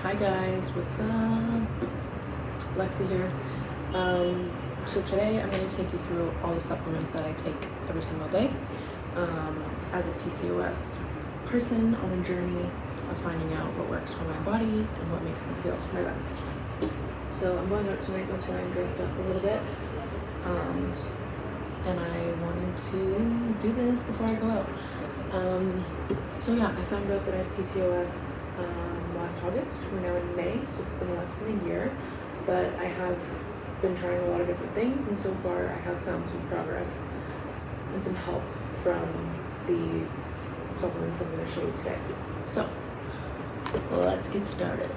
Hi guys, what's up? Lexi here. So today I'm going to take you through all the supplements that I take every single day. As a PCOS person on a journey of finding out what works for my body and what makes me feel my best. So I'm going out tonight, that's why I'm dressed up a little bit. And I wanted to do this before I go out. So yeah, I found out that I have PCOS last August. We're now in May, so it's been less than a year. But I have been trying a lot of different things, and so far I have found some progress and some help from the supplements I'm going to show you today. So, let's get started.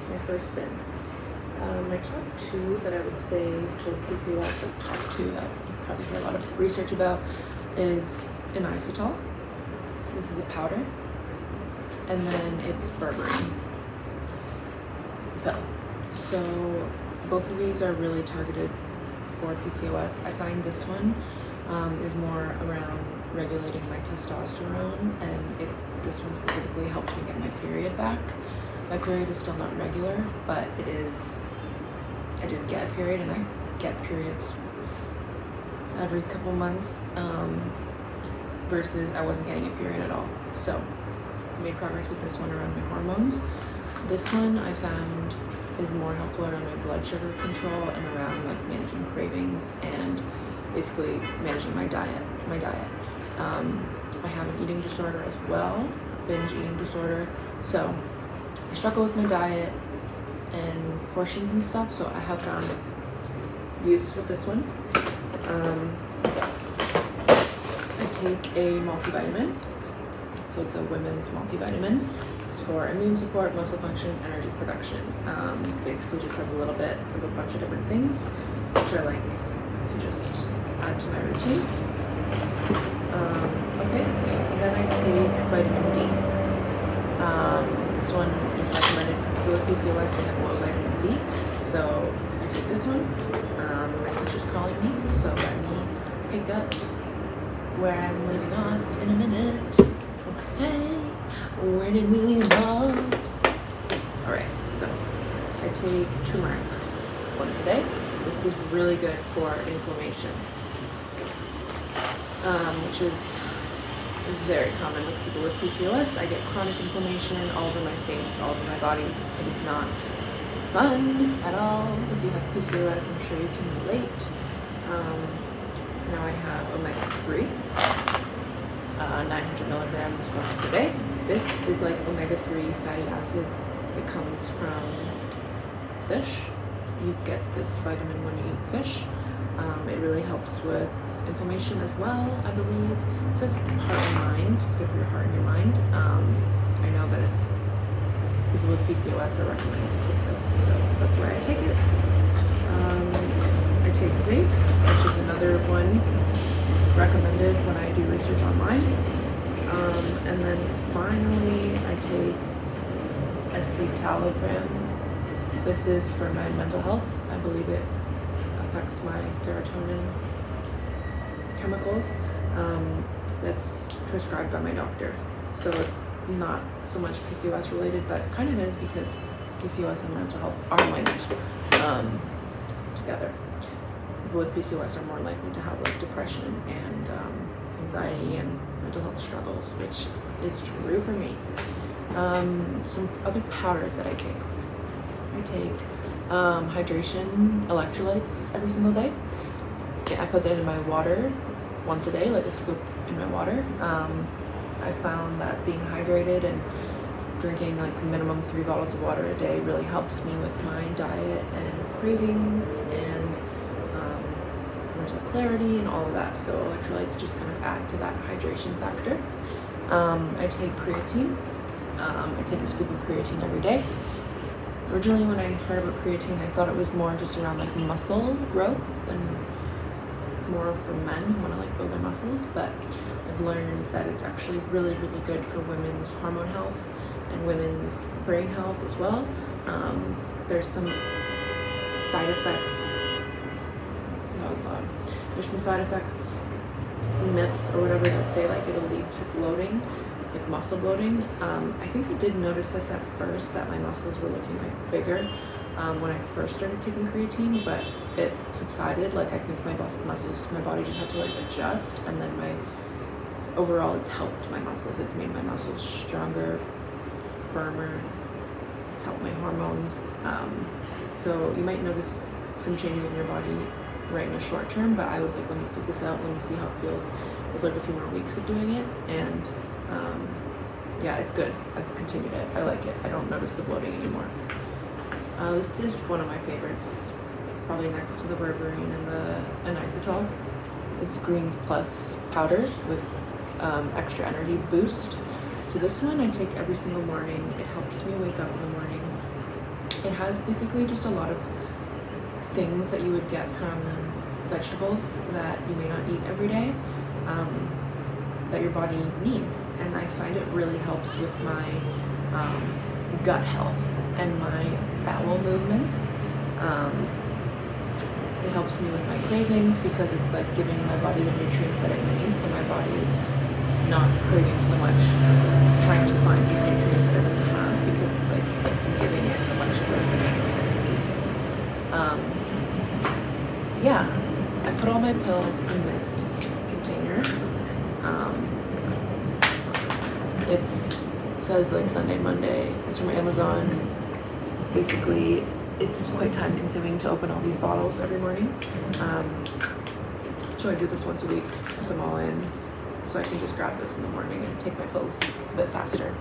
My first bin. My top two that I would say for PCOS, like top two that you probably hear a lot of research about, is inositol. This is a powder. And then it's berberine pill. So both of these are really targeted for PCOS. I find this one is more around regulating my testosterone, and this one specifically helped me get my period back. My period is still not regular, but it is. I did get a period, and I get periods every couple months, versus I wasn't getting a period at all. So I made progress with this one around my hormones. This one I found is more helpful around my blood sugar control and around like managing cravings and basically managing my diet. I have an eating disorder as well, binge eating disorder. So I struggle with my diet and portions and stuff, so I have found use with this one. I take a multivitamin. So it's a women's multivitamin. It's for immune support, muscle function, energy production. Basically just has a little bit of a bunch of different things, which I like to just add to my routine. Okay, and then I take vitamin D. This one is recommended for people with PCOS. They have low vitamin D. So I take this one. My sister's calling me, so let me pick up where I'm leaving off in a minute. Okay, where did we leave off? Alright, so I take turmeric once a day. This is really good for inflammation, which is very common with people with PCOS. I get chronic inflammation all over my face, all over my body. It is not fun at all. If you have PCOS, I'm sure you can relate. Now I have omega-3. 900 milligrams once per day. This is like omega-3 fatty acids. It comes from fish. You get this vitamin when you eat fish. It really helps with inflammation as well, I believe. It says heart and mind. It's good for your heart and your mind. I know that it's people with PCOS are recommended to take this, so that's why I take it. I take zinc, which is another one recommended when I do research online. And then finally I take escitalopram. This is for my mental health. I believe it affects my serotonin chemicals. That's prescribed by my doctor. So it's not so much PCOS related, but it kind of is because PCOS and mental health are linked together. People with PCOS are more likely to have like depression and anxiety and mental health struggles, which is true for me. Some other powders that I take. I take hydration electrolytes every single day. I put that in my water once a day, like a scoop in my water. I found that being hydrated and drinking like minimum 3 bottles of water a day really helps me with my diet and cravings and mental clarity and all of that. So electrolytes just kind of add to that hydration factor. I take creatine. I take a scoop of creatine every day. Originally when I heard about creatine, I thought it was more just around like muscle growth and more for men who want to like build their muscles, but I've learned that it's actually really, really good for women's hormone health and women's brain health as well. There's some side effects. There's some side effects, myths or whatever that say like it'll lead to bloating like muscle bloating. I think I did notice this at first, that my muscles were looking like bigger when I first started taking creatine, but it subsided. Like I think my body just had to like adjust, and then overall it's helped my muscles. It's made my muscles stronger, firmer. It's helped my hormones. So you might notice some changes in your body right in the short term, but I was like, let me stick this out, let me see how it feels with like a few more weeks of doing it. And yeah, it's good. I've continued it. I like it. I don't notice the bloating anymore. This is one of my favorites, probably next to the berberine and the inositol. It's Greens Plus powder with extra energy boost. So this one I take every single morning. It helps me wake up in the morning. It has basically just a lot of things that you would get from vegetables that you may not eat every day, that your body needs. And I find it really helps with my gut health and my bowel movements. It helps me with my cravings because it's like giving my body the nutrients that it needs, so my body is not craving so much, trying to find these nutrients that it doesn't have, because it's like giving it a bunch of those nutrients that it needs. Yeah, I put all my pills in this container. It says like Sunday, Monday. It's from Amazon. Basically, it's quite time consuming to open all these bottles every morning. So I do this once a week, put them all in, so I can just grab this in the morning and take my pills a bit faster.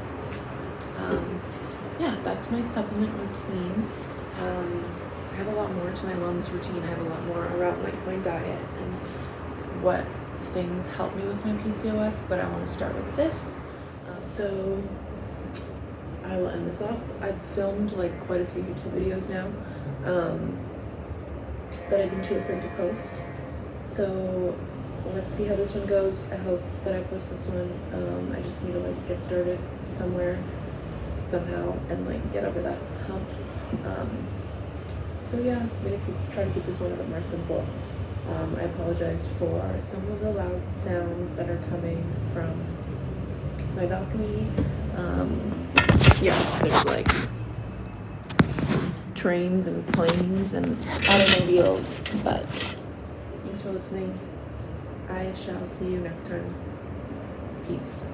Yeah, that's my supplement routine. I have a lot more to my wellness routine. I have a lot more around like my diet and what things help me with my PCOS, but I want to start with this. So I will end this off. I've filmed like quite a few YouTube videos now that I've been too afraid to post. So let's see how this one goes. I hope that I post this one. I just need to like get started somewhere, somehow, and like get over that hump. So yeah, I'm gonna try to keep this one a bit more simple. I apologize for some of the loud sounds that are coming from my balcony. Yeah, there's like trains and planes and automobiles, but thanks for listening. I shall see you next time. Peace.